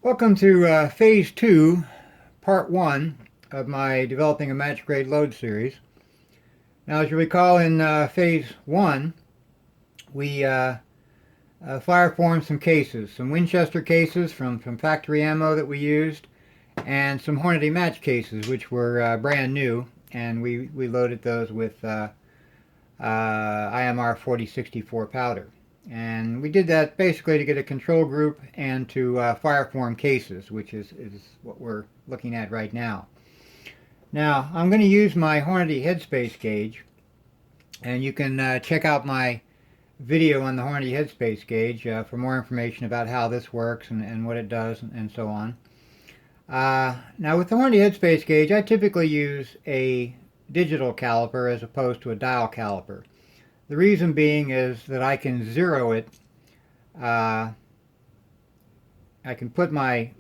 Welcome to Phase 2, Part 1 of my Developing a Match Grade Load series. Now, as you recall, in Phase 1, we fireformed some cases, some Winchester cases from factory ammo that we used, and some Hornady match cases, which were brand new, and we loaded those with IMR 4064 powder. And we did that basically to get a control group and to fireform cases, which is what we're looking at right now. Now, I'm going to use my Hornady headspace gauge, and you can check out my video on the Hornady headspace gauge for more information about how this works and what it does and so on. Now, with the Hornady headspace gauge, I typically use a digital caliper as opposed to a dial caliper. The reason being is that I can zero it. I can put my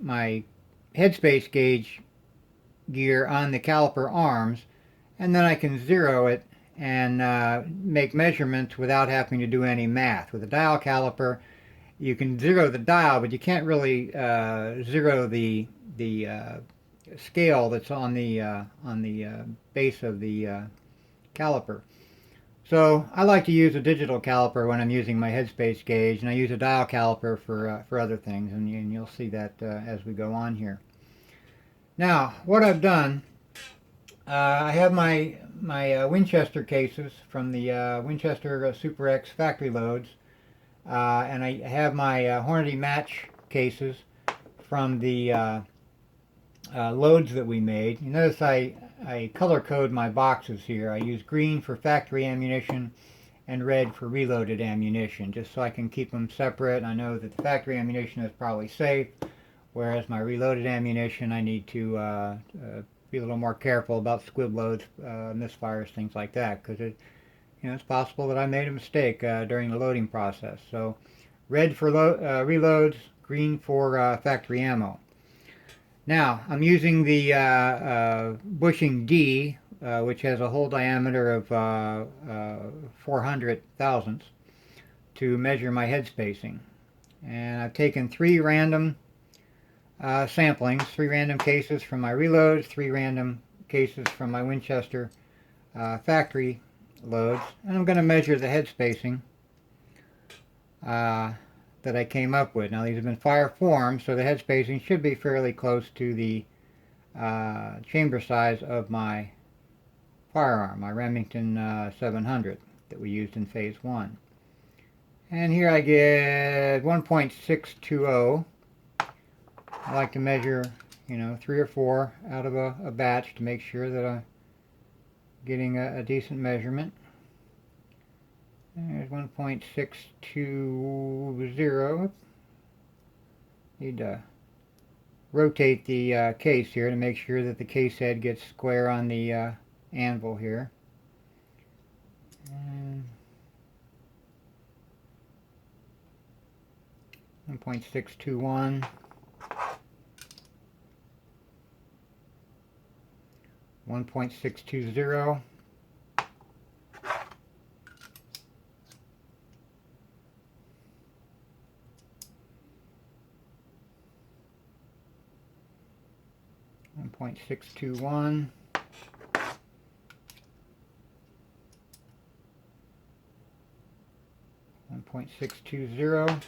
headspace gauge gear on the caliper arms, and then I can zero it and make measurements without having to do any math. With a dial caliper, you can zero the dial, but you can't really zero the scale that's on the base of the caliper. So I like to use a digital caliper when I'm using my headspace gauge, and I use a dial caliper for other things, and you'll see that as we go on here. Now, what I've done, I have my Winchester cases from the Winchester Super X factory loads, and I have my Hornady match cases from the loads that we made. You notice I color code my boxes here. I use green for factory ammunition and red for reloaded ammunition, just so I can keep them separate. I know that the factory ammunition is probably safe, whereas my reloaded ammunition, I need to be a little more careful about squib loads, misfires, things like that, because it's possible that I made a mistake during the loading process. So red for reloads, green for factory ammo. Now, I'm using the bushing D, which has a hole diameter of 400 thousandths, to measure my head spacing. And I've taken 3 random samplings, 3 random cases from my reloads, 3 random cases from my Winchester factory loads, and I'm going to measure the head spacing that I came up with. Now, these have been fire formed, so the head spacing should be fairly close to the chamber size of my firearm, my Remington 700 that we used in Phase 1. And here I get 1.620. I like to measure, 3 or 4 out of a batch to make sure that I'm getting a decent measurement. There's 1.620. Need to rotate the case here to make sure that the case head gets square on the anvil here. And 1.621. 1.620. 1.621, 1.620,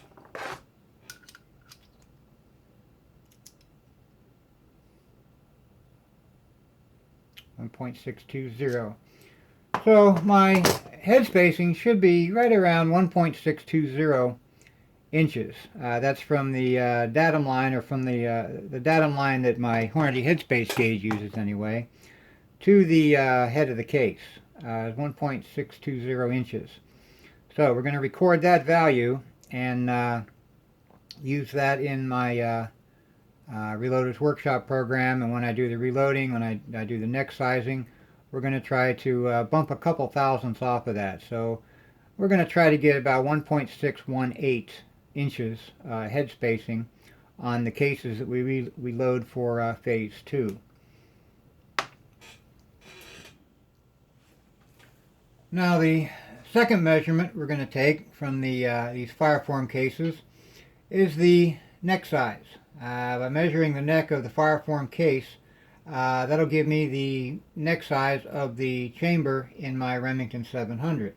1.620. So my head spacing should be right around 1.620 inches. That's from the datum line, or from the datum line that my Hornady headspace gauge uses anyway, to the head of the case. 1.620 inches. So we're going to record that value and use that in my Reloaders Workshop program, and when I do the reloading, when I do the neck sizing, we're going to try to bump a couple thousandths off of that. So we're going to try to get about 1.618 inches head spacing on the cases that we load for Phase 2. Now, the second measurement we're going to take from these fireform cases is the neck size. by measuring the neck of the fireform case. That'll give me the neck size of the chamber in my Remington 700.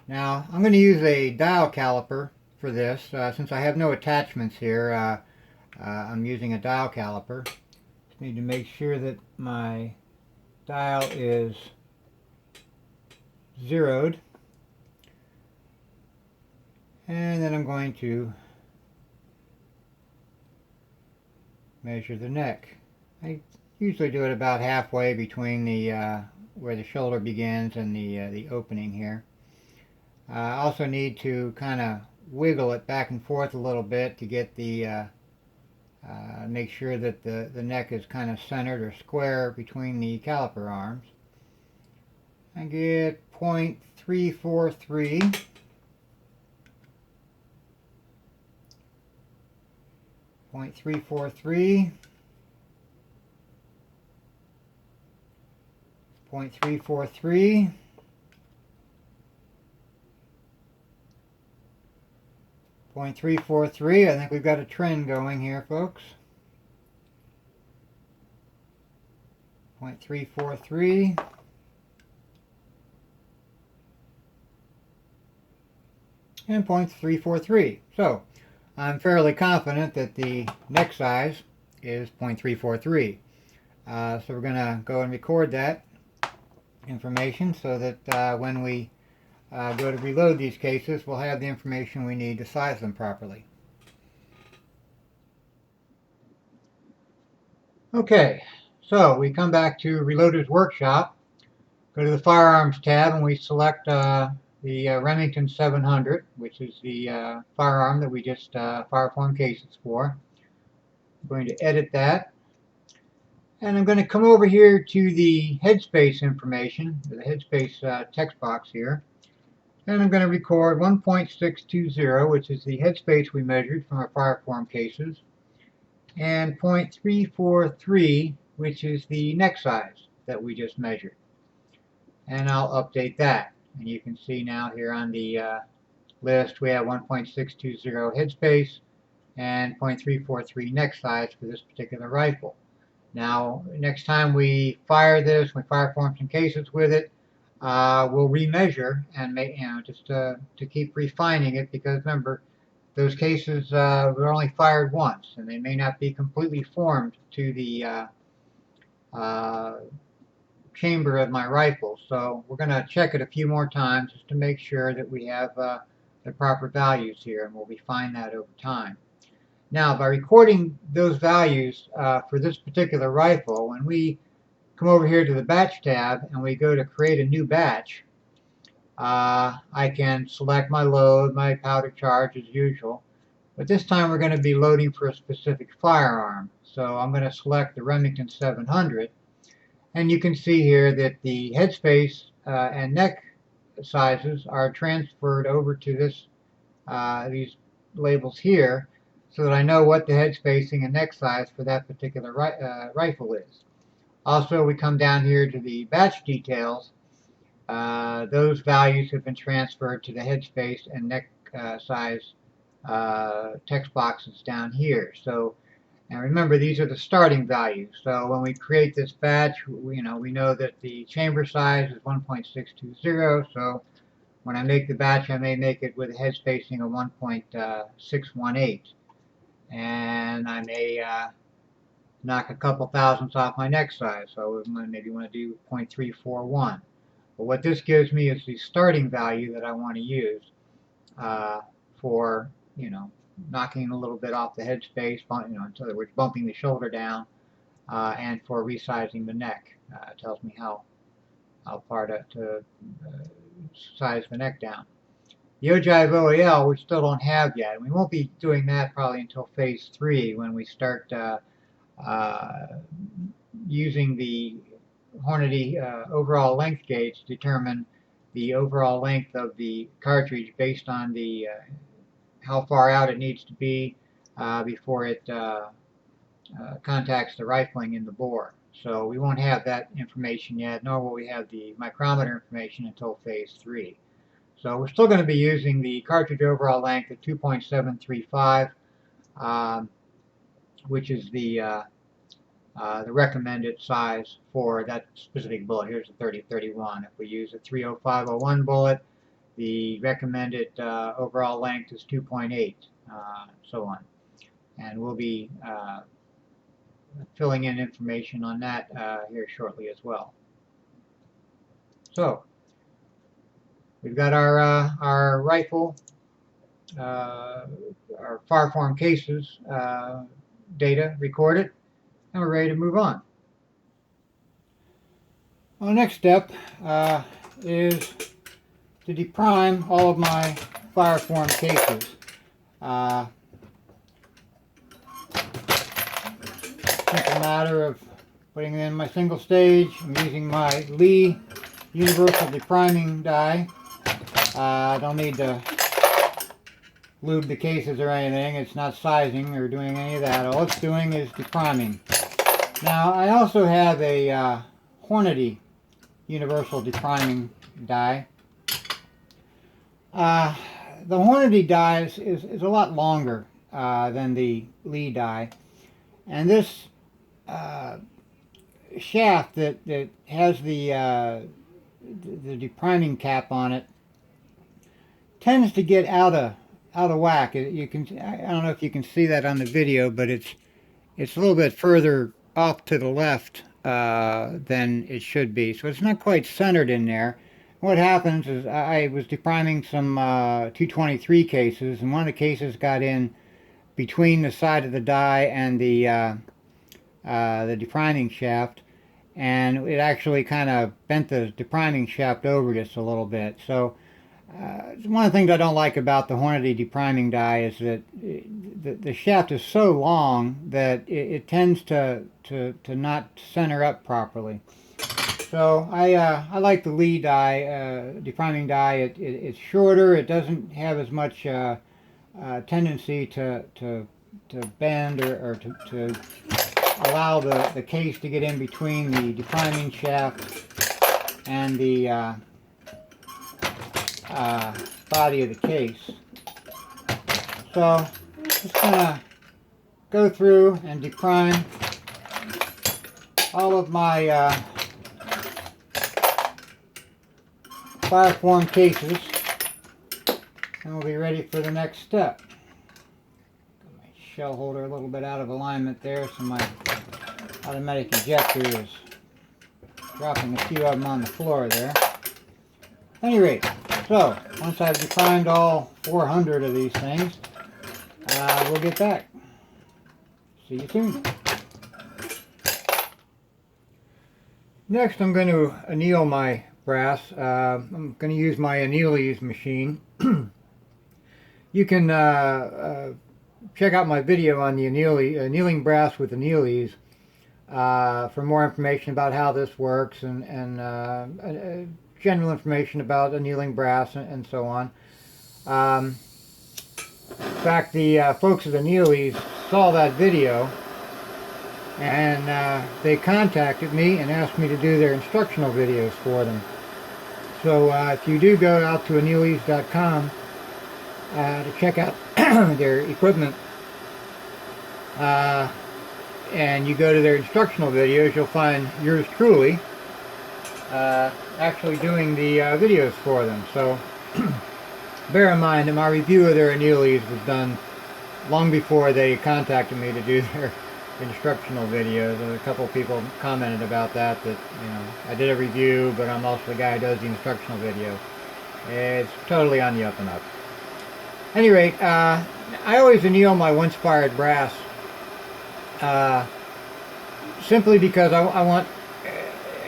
Now I'm going to use a dial caliper for this. Since I have no attachments here, I'm using a dial caliper. Just need to make sure that my dial is zeroed. And then I'm going to measure the neck. I usually do it about halfway between the where the shoulder begins and the opening here. I also need to kind of wiggle it back and forth a little bit to get the make sure that the neck is kind of centered or square between the caliper arms. I get 0.343. 0.343. 0.343. 0.343. I think we've got a trend going here, folks. 0.343. And 0.343. So I'm fairly confident that the neck size is 0.343. So we're going to go and record that information so that when we go to reload these cases, we'll have the information we need to size them properly. Okay, so we come back to Reloader's Workshop, go to the Firearms tab, and we select the Remington 700, which is the firearm that we just fireform cases for. I'm going to edit that. And I'm going to come over here to the headspace information, the headspace text box here. And I'm going to record 1.620, which is the headspace we measured from our fireform cases, and 0.343, which is the neck size that we just measured. And I'll update that. And you can see now here on the list we have 1.620 headspace and 0.343 neck size for this particular rifle. Now, next time we fire this, we fireform some cases with it, we'll remeasure and make, just to keep refining it, because remember, those cases were only fired once, and they may not be completely formed to the chamber of my rifle. So we're going to check it a few more times just to make sure that we have the proper values here, and we'll refine that over time. Now, by recording those values for this particular rifle, when we come over here to the Batch tab and we go to create a new batch, I can select my load, my powder charge as usual, but this time we're going to be loading for a specific firearm. So I'm going to select the Remington 700, and you can see here that the headspace and neck sizes are transferred over to this these labels here, so that I know what the head spacing and neck size for that particular rifle is. Also, we come down here to the batch details. Those values have been transferred to the head space and neck size text boxes down here. So, and remember, these are the starting values. So when we create this batch, we know that the chamber size is 1.620. So when I make the batch, I may make it with a head spacing of 1.618. And I may knock a couple thousandths off my neck size, so I maybe want to do 0.341. But what this gives me is the starting value that I want to use for, knocking a little bit off the head space, in other words, bumping the shoulder down, and for resizing the neck. It tells me how far to size the neck down. The ogive OAL we still don't have yet, and we won't be doing that probably until phase 3, when we start using the Hornady overall length gauge to determine the overall length of the cartridge based on the how far out it needs to be before it contacts the rifling in the bore. So we won't have that information yet, nor will we have the micrometer information until phase 3. So we're still going to be using the cartridge overall length of 2.735. which is the recommended size for that specific bullet. Here's a 30-31. If we use a 30501 bullet, the recommended overall length is 2.8, so on. And we'll be filling in information on that here shortly as well. So we've got our rifle, our fireform cases data recorded, and we're ready to move on. Well, the next step is to deprime all of my fireform cases. Simple matter of putting in my single stage. I'm using my Lee universal depriming die. I don't need to lube the cases or anything. It's not sizing or doing any of that. All it's doing is depriming. Now I also have a Hornady universal depriming die. The Hornady die is a lot longer than the Lee die, and this shaft that has the depriming cap on it tends to get out of whack. You can, I don't know if you can see that on the video, but it's a little bit further off to the left than it should be, so it's not quite centered in there. What happens is I was depriming some 223 cases, and one of the cases got in between the side of the die and the depriming shaft, and it actually kind of bent the depriming shaft over just a little bit. So one of the things I don't like about the Hornady depriming die is that the shaft is so long that it tends to not center up properly. So I like the Lee die, depriming die. It's shorter. It doesn't have as much tendency to bend or to allow the case to get in between the depriming shaft and the body of the case. So just gonna go through and deprime all of my fireform cases, and we'll be ready for the next step. Got my shell holder a little bit out of alignment there, so my automatic ejector is dropping a few of them on the floor there. At any rate, so once I've deprimed all 400 of these things, we'll get back. See you soon. Next, I'm going to anneal my brass. I'm going to use my Annealing machine. You can check out my video on the annealing brass with Annealings for more information about how this works and general information about annealing brass and so on. In fact, the folks at Annealing saw that video, and they contacted me and asked me to do their instructional videos for them. So if you do go out to annealings.com to check out their equipment, and you go to their instructional videos, you'll find yours truly actually doing the videos for them. So bear in mind that my review of their Annealings was done long before they contacted me to do their instructional videos. A couple of people commented about that, you know, I did a review, but I'm also the guy who does the instructional video. It's totally on the up and up. At any rate, I always anneal my once-fired brass simply because I want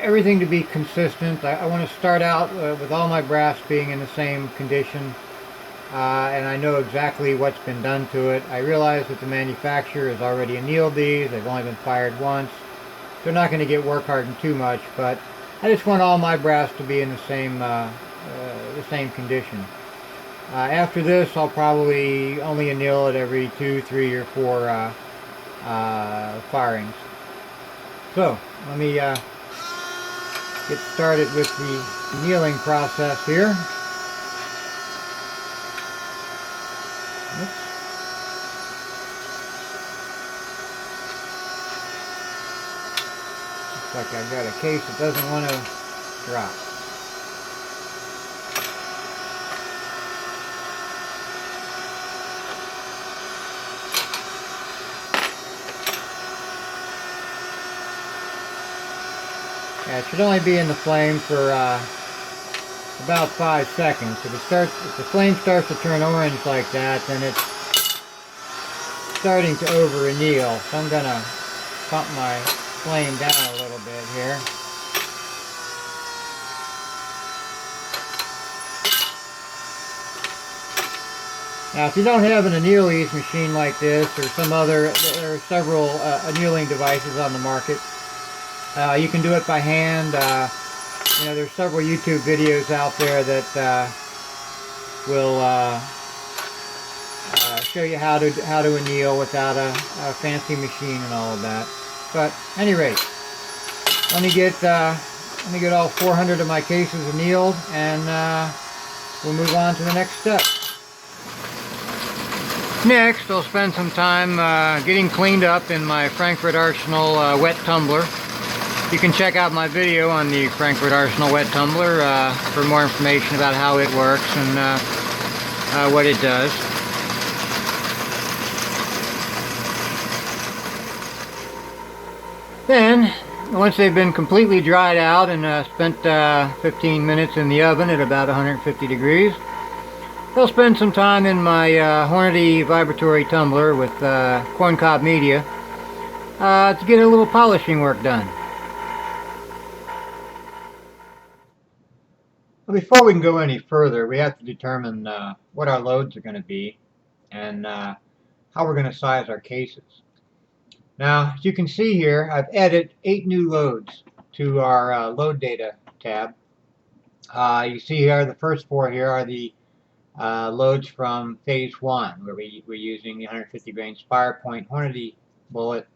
everything to be consistent. I want to start out with all my brass being in the same condition, and I know exactly what's been done to it. I realize that the manufacturer has already annealed these. They've only been fired once. They're not going to get work hardened too much, but I just want all my brass to be in the same condition. After this, I'll probably only anneal it every 2, 3, or 4 firings. So let me get started with the annealing process here. Oops. Looks like I've got a case that doesn't want to drop. Yeah, it should only be in the flame for about 5 seconds. If the flame starts to turn orange like that, then it's starting to over anneal. So I'm gonna bump my flame down a little bit here. Now, if you don't have an annealing machine like this, or some other, there are several annealing devices on the market. You can do it by hand. You know, there's several YouTube videos out there that will show you how to anneal without a fancy machine and all of that. But at any rate, let me get all 400 of my cases annealed, and we'll move on to the next step. Next, I'll spend some time getting cleaned up in my Frankfurt Arsenal wet tumbler. You can check out my video on the Frankfurt Arsenal wet tumbler for more information about how it works and what it does. Then, once they've been completely dried out and spent 15 minutes in the oven at about 150 degrees, I'll spend some time in my Hornady vibratory tumbler with corncob media to get a little polishing work done. Well, before we can go any further, we have to determine what our loads are going to be and how we're going to size our cases. Now, as you can see here, I've added 8 new loads to our load data tab. You see here, the first 4 here are the loads from phase 1, where we're using the 150 grain Firepoint Hornady bullet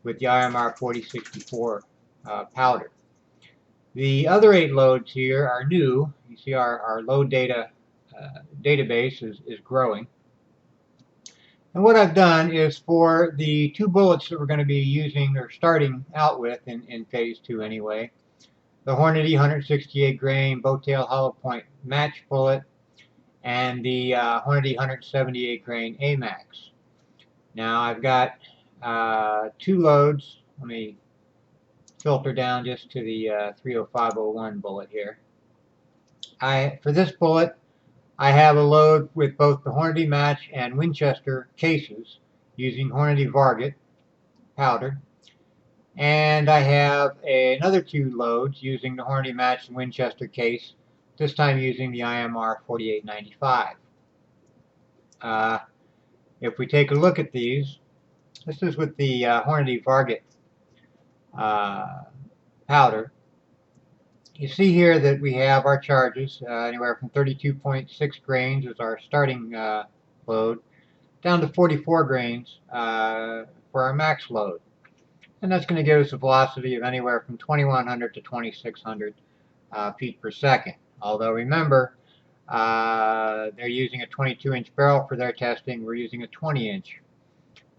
with the IMR 4064 powder. The other 8 loads here are new. You see our load data database is growing. And what I've done is, for the 2 bullets that we're going to be using or starting out with in phase 2 anyway, the Hornady 168 grain Bowtail hollow point match bullet and the Hornady 178 grain AMAX. Now I've got 2 loads. Let me filter down just to the 30501 bullet here. For this bullet, I have a load with both the Hornady match and Winchester cases using Hornady Varget powder. And I have another 2 loads using the Hornady match and Winchester case, this time using the IMR 4895. If we take a look at these, this is with the Hornady Varget powder. You see here that we have our charges anywhere from 32.6 grains as our starting load, down to 44 grains for our max load. And that's going to give us a velocity of anywhere from 2100 to 2600 feet per second. Although remember, they're using a 22-inch barrel for their testing. We're using a 20-inch.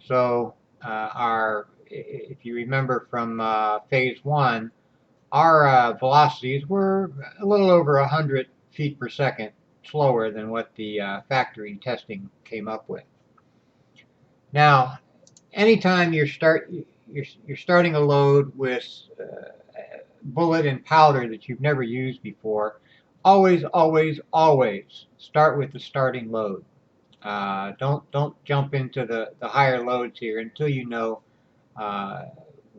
So if you remember from phase 1, our velocities were a little over 100 feet per second slower than what the factory testing came up with. Now, anytime you're starting a load with bullet and powder that you've never used before, always start with the starting load. Don't jump into the higher loads here until you know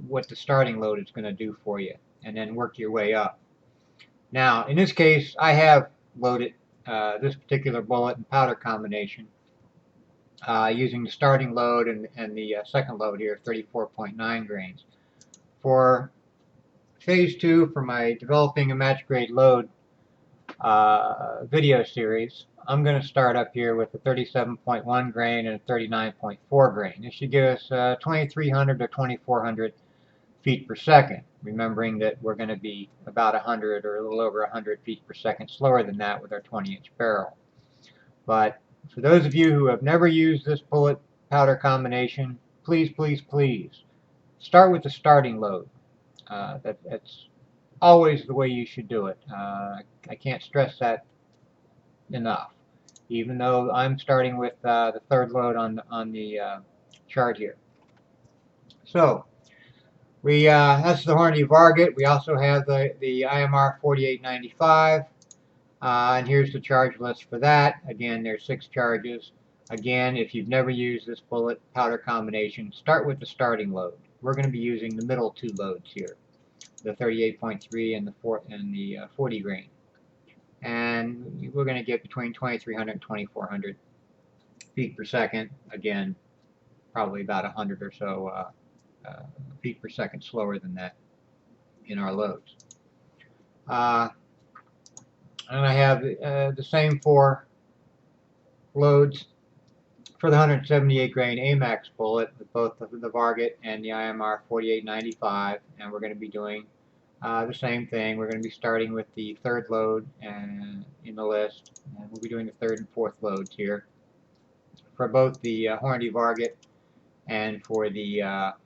what the starting load is going to do for you, and then work your way up. Now, in this case, I have loaded this particular bullet and powder combination using the starting load and the second load here, 34.9 grains. For phase 2, for my developing a match grade load video series, I'm going to start up here with a 37.1 grain and a 39.4 grain. This should give us 2300 to 2400 feet per second, remembering that we're going to be about 100 or a little over 100 feet per second slower than that with our 20-inch barrel. But for those of you who have never used this bullet powder combination, please start with the starting load. That's always the way you should do it. I can't stress that enough. Even though I'm starting with the third load on the chart here. So that's the Hornady Varget. We also have the IMR 4895. And here's the charge list for that. Again, there's 6 charges. Again, if you've never used this bullet powder combination, start with the starting load. We're going to be using the middle 2 loads here, the 38.3 and the 40 grain. And we're going to get between 2,300 and 2,400 feet per second. Again, probably about 100 or so feet per second slower than that in our loads. And I have the same 4 loads for the 178 grain AMAX bullet with both the Varget and the IMR 4895, and we're going to be doing the same thing. We're going to be starting with the third load in the list, and we'll be doing the third and fourth loads here for both the Hornady Varget and for the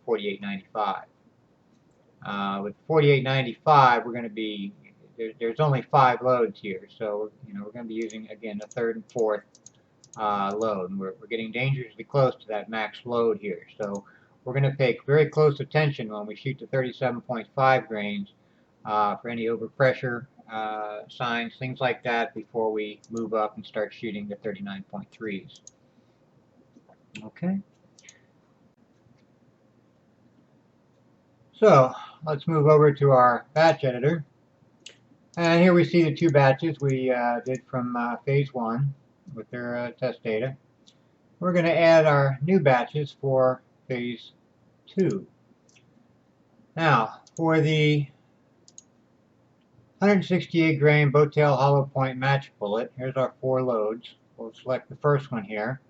4895. With 4895, we're going to be there's only 5 loads here, so we're going to be using again the third and fourth load. And we're getting dangerously close to that max load here, so we're going to pay very close attention when we shoot the 37.5 grains for any overpressure signs, things like that, before we move up and start shooting the 39.3s. Okay. So let's move over to our batch editor. And here we see the 2 batches we did from phase 1 with their test data. We're going to add our new batches for phase 2. Now, for the 168 grain Bowtail hollow point match bullet, here's our 4 loads. We'll select the first one here.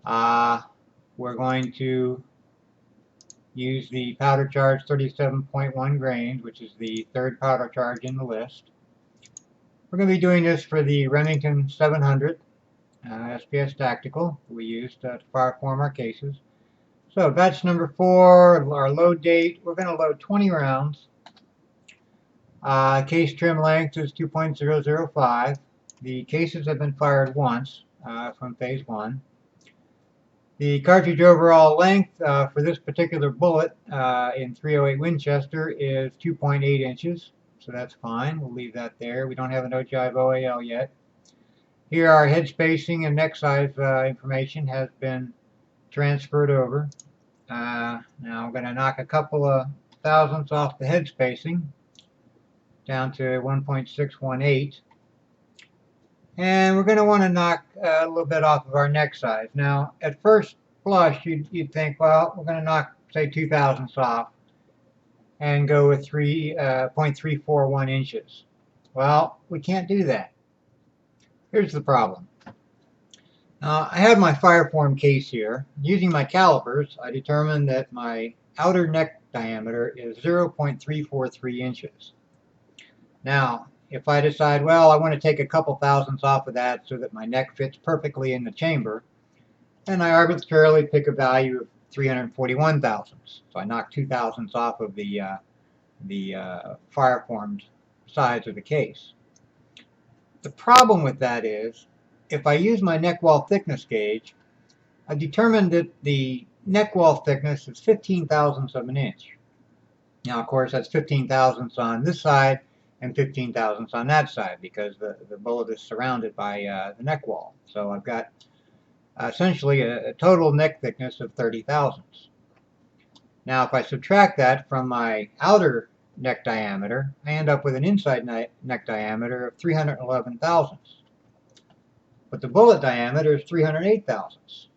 We're going to use the powder charge 37.1 grains, which is the third powder charge in the list. We're going to be doing this for the Remington 700 SPS Tactical we used to fire form our cases. So batch number 4, our load date, we're going to load 20 rounds. Case trim length is 2.005. The cases have been fired once from phase 1. The cartridge overall length for this particular bullet in 308 Winchester is 2.8 inches, so that's fine. We'll leave that there. We don't have an ogive OAL yet. Here our head spacing and neck size information has been transferred over. Now I'm going to knock a couple of thousandths off the head spacing down to 1.618. And we're going to want to knock a little bit off of our neck size. Now, at first blush, you'd think, well, we're going to knock, say, 2 thousandths off and go with 0.341 inches. Well, we can't do that. Here's the problem. I have my Fireform case here. Using my calipers, I determined that my outer neck diameter is 0.343 inches. Now, if I decide, well, I want to take a couple thousandths off of that so that my neck fits perfectly in the chamber, then I arbitrarily pick a value of 341 thousandths. So I knock 2 thousandths off of the Fireformed size of the case. The problem with that is, if I use my neck wall thickness gauge, I determined that the neck wall thickness is 15 thousandths of an inch. Now, of course, that's 15 thousandths on this side and 15 thousandths on that side, because the bullet is surrounded by the neck wall. So I've got essentially a total neck thickness of 30 thousandths. Now if I subtract that from my outer neck diameter, I end up with an inside neck diameter of 311 thousandths. But the bullet diameter is 308 thousandths.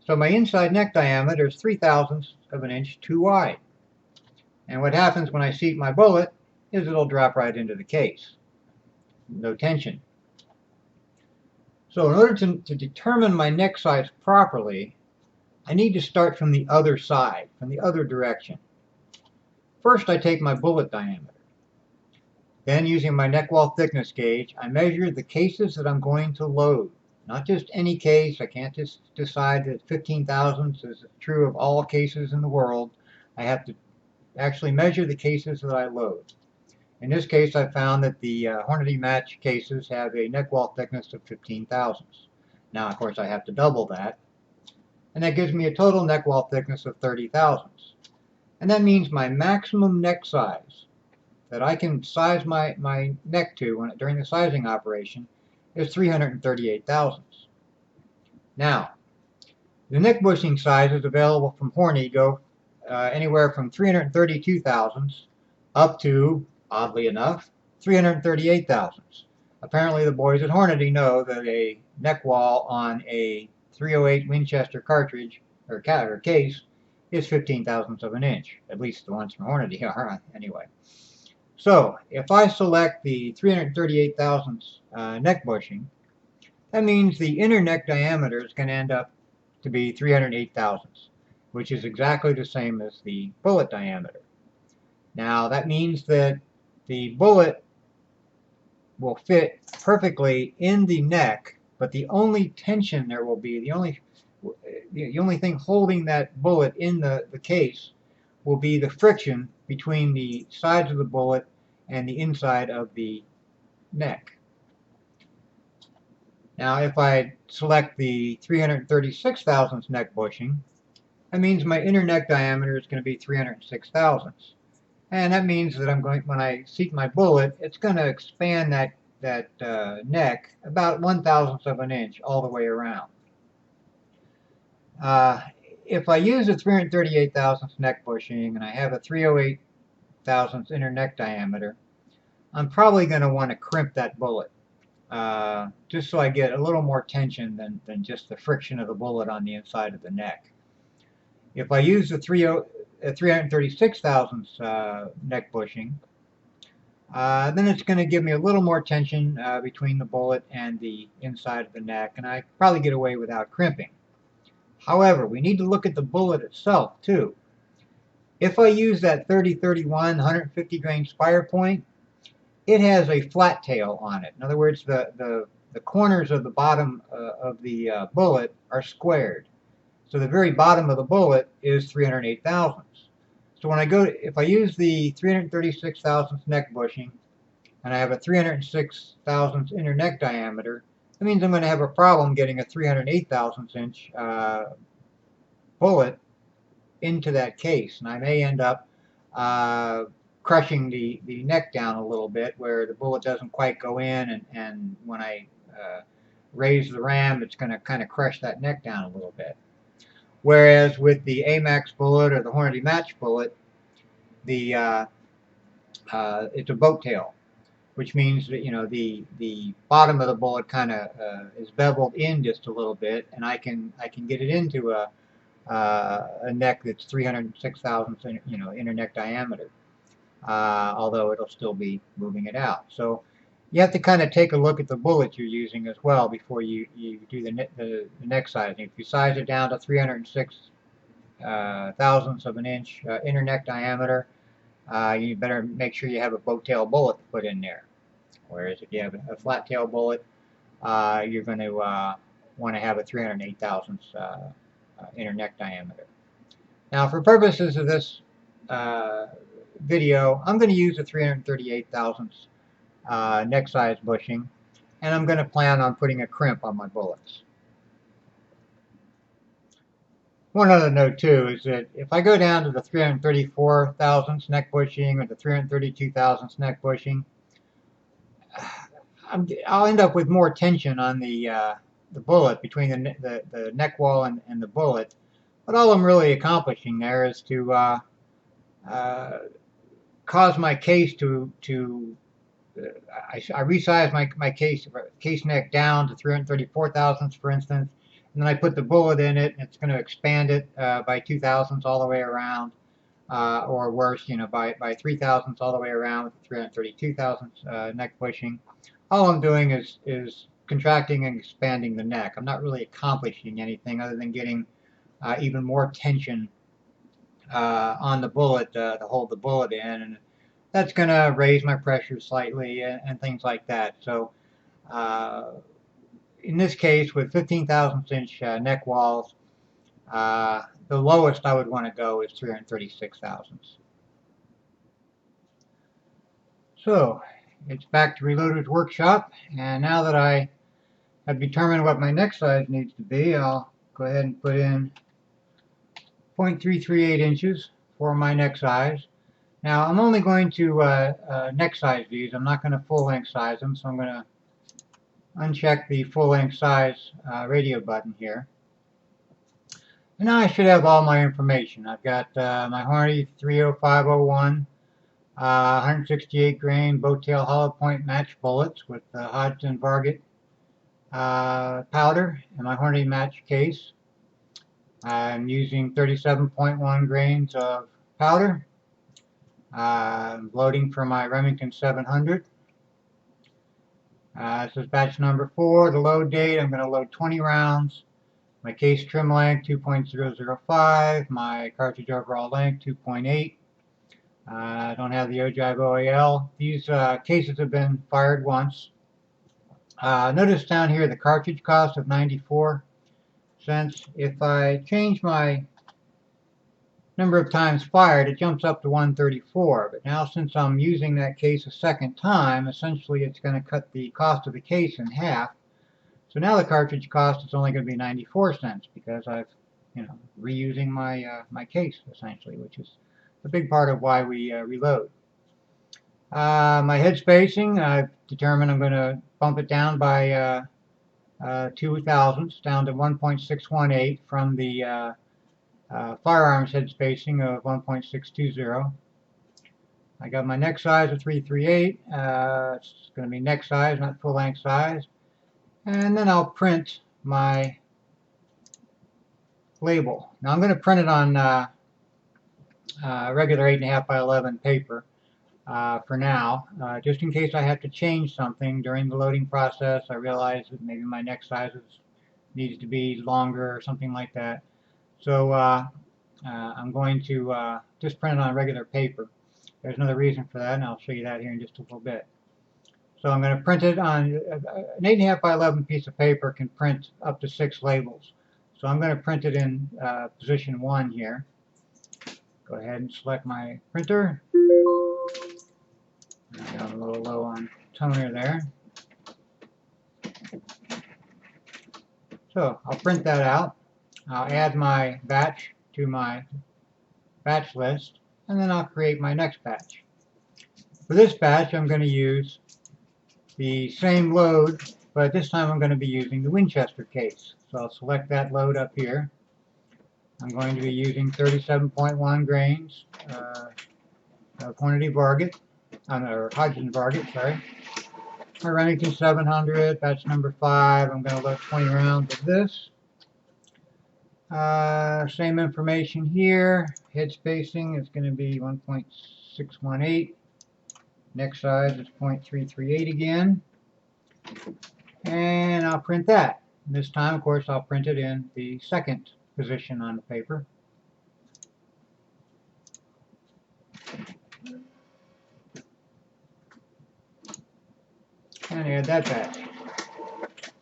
So my inside neck diameter is 3 thousandths of an inch too wide. And what happens when I seat my bullet is it'll drop right into the case. No tension. So in order to determine my neck size properly, I need to start from the other side, from the other direction. First, I take my bullet diameter. Then, using my neck wall thickness gauge, I measure the cases that I'm going to load. Not just any case. I can't just decide that 15 thousandths is true of all cases in the world. I have to actually measure the cases that I load. In this case, I found that the Hornady match cases have a neck wall thickness of 15 thousandths. Now, of course, I have to double that, and that gives me a total neck wall thickness of 30 thousandths. And that means my maximum neck size that I can size my neck to during the sizing operation is 338 thousandths. Now, the neck bushing sizes available from Hornady go anywhere from 332 thousandths up to, oddly enough, 338 thousandths. Apparently the boys at Hornady know that a neck wall on a 308 Winchester cartridge or case is 15 thousandths of an inch. At least the ones from Hornady are, anyway. So if I select the 338 thousandths neck bushing, that means the inner neck diameter is going to end up to be 308 thousandths, which is exactly the same as the bullet diameter. Now that means that the bullet will fit perfectly in the neck, but the only tension there will be, the only thing holding that bullet in the case will be the friction between the sides of the bullet and the inside of the neck. Now if I select the 336 thousandths neck bushing, that means my inner neck diameter is going to be 306 thousandths. And that means that when I seat my bullet, it's going to expand that neck about 1/1000th of an inch all the way around. If I use a 338 thousandths neck bushing and I have a 308 thousandths inner neck diameter, I'm probably going to want to crimp that bullet. Just so I get a little more tension than just the friction of the bullet on the inside of the neck. If I use the 336 thousandths neck bushing, then it's going to give me a little more tension between the bullet and the inside of the neck, and I probably get away without crimping. However, we need to look at the bullet itself too. If I use that 30-31 150 grain spire point, it has a flat tail on it. In other words, the corners of the bottom of the bullet are squared. So the very bottom of the bullet is 308 thousandths. So if I use the 336 thousandths neck bushing, and I have a 306 thousandths inner neck diameter, that means I'm going to have a problem getting a 308 thousandths inch bullet into that case, and I may end up crushing the neck down a little bit where the bullet doesn't quite go in, and when I raise the ram, it's going to kind of crush that neck down a little bit. Whereas with the AMAX bullet or the Hornady match bullet, it's a boat tail, which means that the bottom of the bullet kind of is beveled in just a little bit, and I can get it into a neck that's 306 thousandths inner neck diameter, although it'll still be moving it out. So you have to kind of take a look at the bullet you're using as well before you do the neck sizing. If you size it down to 306 thousandths of an inch inner neck diameter, you better make sure you have a boat tail bullet to put in there. Whereas if you have a flat tail bullet, you're going to want to have a 308 thousandths inner neck diameter. Now, for purposes of this video, I'm going to use a 338 thousandths neck size bushing, and I'm going to plan on putting a crimp on my bullets. One other note too is that if I go down to the 334 thousandths neck bushing or the 332 thousandths neck bushing, I'll end up with more tension on the bullet between the neck wall and the bullet. But all I'm really accomplishing there is to cause my case I resize my case neck down to 334 thousandths, for instance, and then I put the bullet in it, and it's going to expand it by 2 thousandths all the way around, or worse, by 3 thousandths all the way around with the 332 thousandths neck bushing. All I'm doing is contracting and expanding the neck. I'm not really accomplishing anything other than getting even more tension on the bullet to hold the bullet in, and that's going to raise my pressure slightly and things like that. So in this case, with 15 thousandths inch neck walls, the lowest I would want to go is 336 thousandths. So it's back to Reloader's workshop, and now that I have determined what my neck size needs to be, I'll go ahead and put in 0.338 inches for my neck size. Now I'm only going to neck size these. I'm not going to full length size them, so I'm going to uncheck the full length size radio button here. And now I should have all my information. I've got my Hornady 30501, 168 grain bowtail hollow point match bullets with Hodgson Varget powder and my Hornady match case. I'm using 37.1 grains of powder. I'm loading for my Remington 700. This is batch number 4. The load date, I'm going to load 20 rounds. My case trim length 2.005. My cartridge overall length 2.8. I don't have the ogive OAL. These cases have been fired once. Notice down here the cartridge cost of 94 cents. If I change my number of times fired, it jumps up to 134. But now since I'm using that case a second time, essentially it's going to cut the cost of the case in half. So now the cartridge cost is only going to be 94 cents because I've, reusing my case essentially, which is a big part of why we reload. My head spacing, I've determined I'm going to bump it down by 2 thousandths, down to 1.618 from the firearms head spacing of 1.620. I got my neck size of 338. It's going to be neck size, not full length size. And then I'll print my label. Now I'm going to print it on regular 8.5 by 11 paper for now, just in case I have to change something during the loading process. I realize that maybe my neck size needs to be longer or something like that. So I'm going to just print it on regular paper. There's another reason for that, and I'll show you that here in just a little bit. So I'm going to print it on an 8.5 by 11 piece of paper can print up to 6 labels. So I'm going to print it in position 1 here. Go ahead and select my printer. I'm a little low on toner there. So I'll print that out. I'll add my batch to my batch list, and then I'll create my next batch. For this batch, I'm going to use the same load, but this time I'm going to be using the Winchester case. So I'll select that load up here. I'm going to be using 37.1 grains of Hornady Varget, or Hodgson Varget, sorry. My Remington 700, batch number 5. I'm going to load 20 rounds of this. Same information here. Head spacing is going to be 1.618. Neck size is 0.338 again. And I'll print that. This time, of course, I'll print it in the second position on the paper. And add that batch.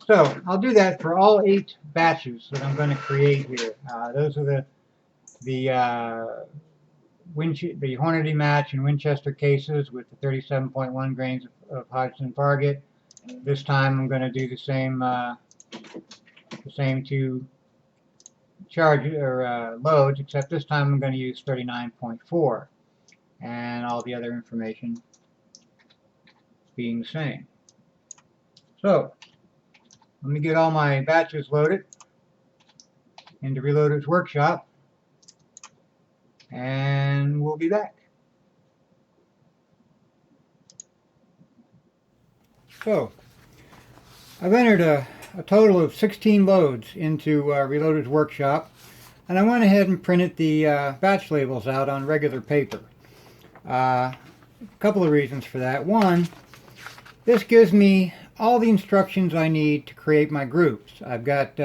So I'll do that for all 8 batches that I'm going to create here. Those are the Hornady match and Winchester cases with the 37.1 grains of Hodgson Varget. This time I'm going to do the same 2 loads, except this time I'm going to use 39.4, and all the other information being the same. So let me get all my batches loaded into Reloader's workshop, and we'll be back. So I've entered a total of 16 loads into Reloader's workshop, and I went ahead and printed the batch labels out on regular paper. A couple of reasons for that. One, this gives me all the instructions I need to create my groups. I've got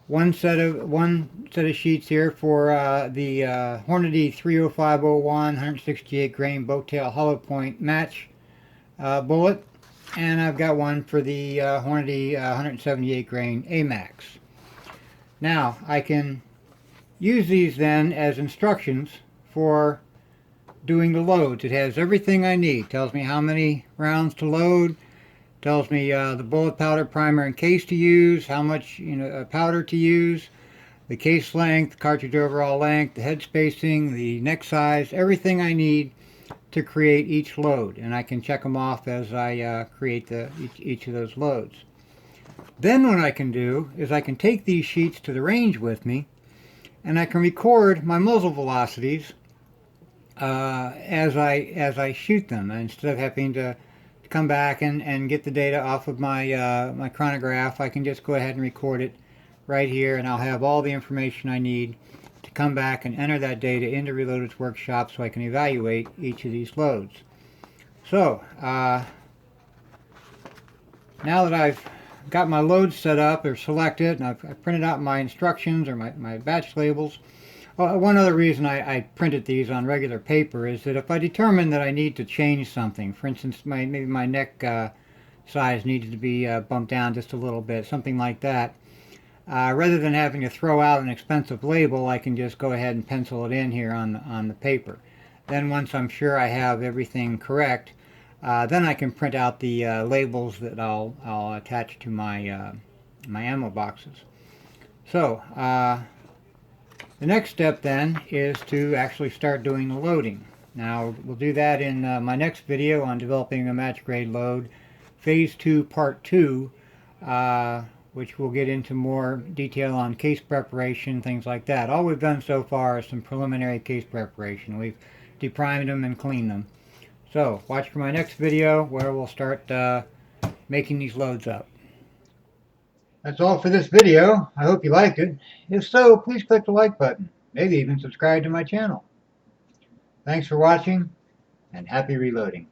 one set of sheets here for the Hornady 30501 168 grain bowtail hollow point match bullet, and I've got one for the Hornady 178 grain AMAX. Now I can use these then as instructions for doing the loads. It has everything I need. Tells me how many rounds to load. Tells me the bullet, powder, primer, and case to use. How much powder to use. The case length, cartridge overall length, the head spacing, the neck size. Everything I need to create each load, and I can check them off as I create each of those loads. Then what I can do is I can take these sheets to the range with me, and I can record my muzzle velocities as I shoot them, instead of having to come back and get the data off of my chronograph. I can just go ahead and record it right here, and I'll have all the information I need to come back and enter that data into Reloaded's workshop so I can evaluate each of these loads. So now that I've got my loads set up or selected, and I've printed out my instructions or my batch labels. One other reason I printed these on regular paper is that if I determine that I need to change something, for instance, maybe my neck size needed to be bumped down just a little bit, something like that, rather than having to throw out an expensive label, I can just go ahead and pencil it in here on the paper. Then once I'm sure I have everything correct, then I can print out the labels that I'll attach to my ammo boxes. So the next step then is to actually start doing the loading. Now we'll do that in my next video on developing a match grade load, Phase 2 Part 2, which will get into more detail on case preparation, things like that. All we've done so far is some preliminary case preparation. We've deprimed them and cleaned them. So watch for my next video where we'll start making these loads up. That's all for this video. I hope you liked it. If so, please click the like button. Maybe even subscribe to my channel. Thanks for watching, and happy reloading.